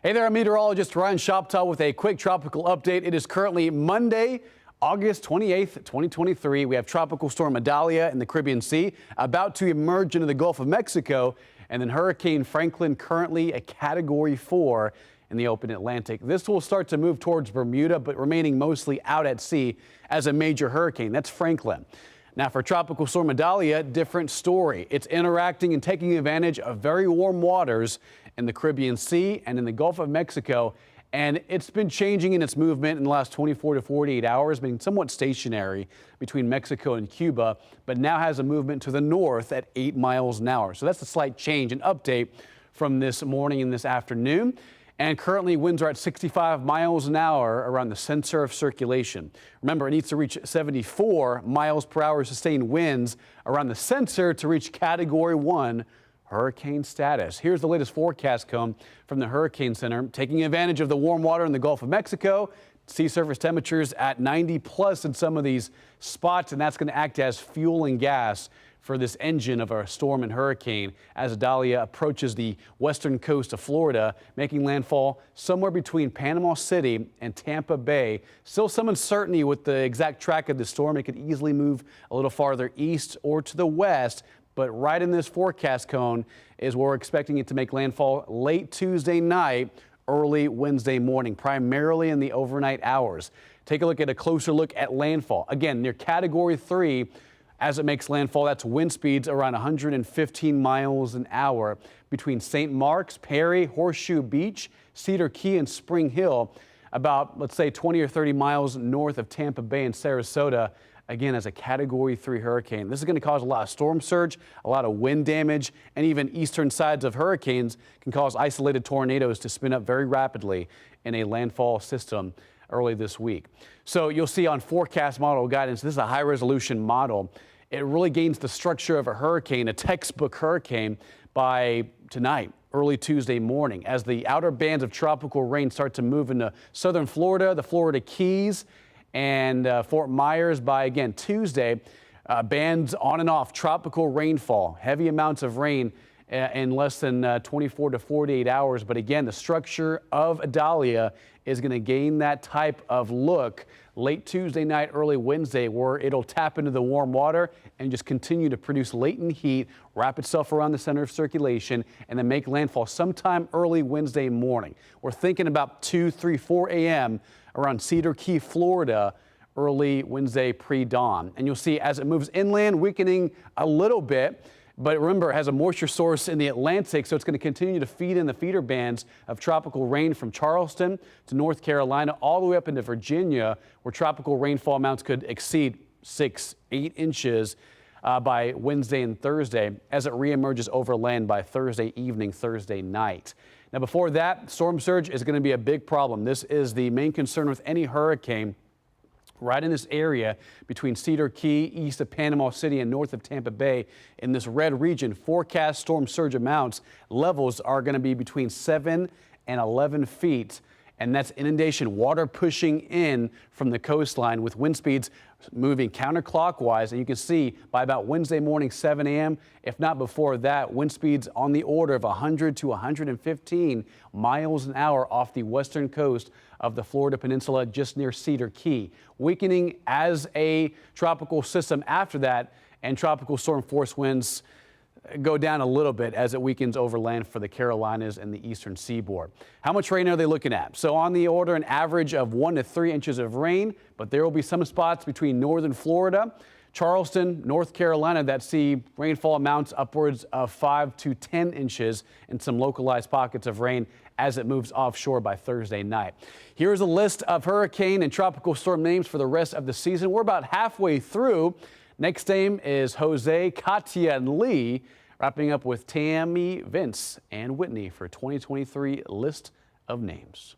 Hey there, I'm meteorologist Ryan Shoptaw with a quick tropical update. It is currently Monday, August 28th, 2023. We have Tropical Storm Idalia in the Caribbean Sea about to emerge into the Gulf of Mexico, and then Hurricane Franklin currently a Category 4 in the open Atlantic. This will start to move towards Bermuda, but remaining mostly out at sea as a major hurricane. That's Franklin. Now for Tropical Storm Idalia, different story. It's interacting and taking advantage of very warm waters in the Caribbean Sea and in the Gulf of Mexico. And it's been changing in its movement in the last 24 to 48 hours, being somewhat stationary between Mexico and Cuba, but now has a movement to the north at 8 miles an hour. So that's a slight change, an update from this morning and this afternoon. And currently winds are at 65 miles an hour around the center of circulation. Remember, it needs to reach 74 miles per hour sustained winds around the center to reach Category 1 hurricane status. Here's the latest forecast cone from the Hurricane Center. Taking advantage of the warm water in the Gulf of Mexico, sea surface temperatures at 90 plus in some of these spots, and that's going to act as fuel and gas for this engine of a storm and hurricane as Idalia approaches the western coast of Florida, making landfall somewhere between Panama City and Tampa Bay. Still some uncertainty with the exact track of the storm. It could easily move a little farther east or to the west, but right in this forecast cone is where we're expecting it to make landfall late Tuesday night, early Wednesday morning, primarily in the overnight hours. Take a look at a closer look at landfall. Again, near Category 3. As it makes landfall, that's wind speeds around 115 miles an hour between St. Mark's, Perry, Horseshoe Beach, Cedar Key, and Spring Hill, about, let's say, 20 or 30 miles north of Tampa Bay and Sarasota, again, as a Category 3 hurricane. This is going to cause a lot of storm surge, a lot of wind damage, and even eastern sides of hurricanes can cause isolated tornadoes to spin up very rapidly in a landfall system early this week. So you'll see on forecast model guidance, this is a high resolution model. It really gains the structure of a hurricane, a textbook hurricane, by tonight, early Tuesday morning, as the outer bands of tropical rain start to move into southern Florida, the Florida Keys, and Fort Myers by, again, Tuesday. Bands on and off, tropical rainfall, heavy amounts of rain in less than 24 to 48 hours. But again, the structure of Idalia is going to gain that type of look late Tuesday night, early Wednesday, where it'll tap into the warm water and just continue to produce latent heat, wrap itself around the center of circulation, and then make landfall sometime early Wednesday morning. We're thinking about 2, 3, 4 a.m. around Cedar Key, Florida, early Wednesday pre-dawn. And you'll see as it moves inland, weakening a little bit. But remember, it has a moisture source in the Atlantic, so it's going to continue to feed in the feeder bands of tropical rain from Charleston to North Carolina, all the way up into Virginia, where tropical rainfall amounts could exceed 6, 8 inches by Wednesday and Thursday as it reemerges over land by Thursday evening, Thursday night. Now, before that, storm surge is going to be a big problem. This is the main concern with any hurricane. Right in this area between Cedar Key, east of Panama City, and north of Tampa Bay, in this red region, forecast storm surge amounts levels are going to be between 7 and 11 feet. And that's inundation, water pushing in from the coastline with wind speeds moving counterclockwise. And you can see by about Wednesday morning, 7 a.m., if not before that, wind speeds on the order of 100 to 115 miles an hour off the western coast of the Florida Peninsula, just near Cedar Key. Weakening as a tropical system after that, and tropical storm force winds go down a little bit as it weakens over land for the Carolinas and the eastern seaboard. How much rain are they looking at? So on the order, an average of 1 to 3 inches of rain, but there will be some spots between northern Florida, Charleston, North Carolina that see rainfall amounts upwards of 5 to 10 inches and some localized pockets of rain as it moves offshore by Thursday night. Here's a list of hurricane and tropical storm names for the rest of the season. We're about halfway through. Next name is Jose, Katia, and Lee, wrapping up with Tammy, Vince, and Whitney for 2023 list of names.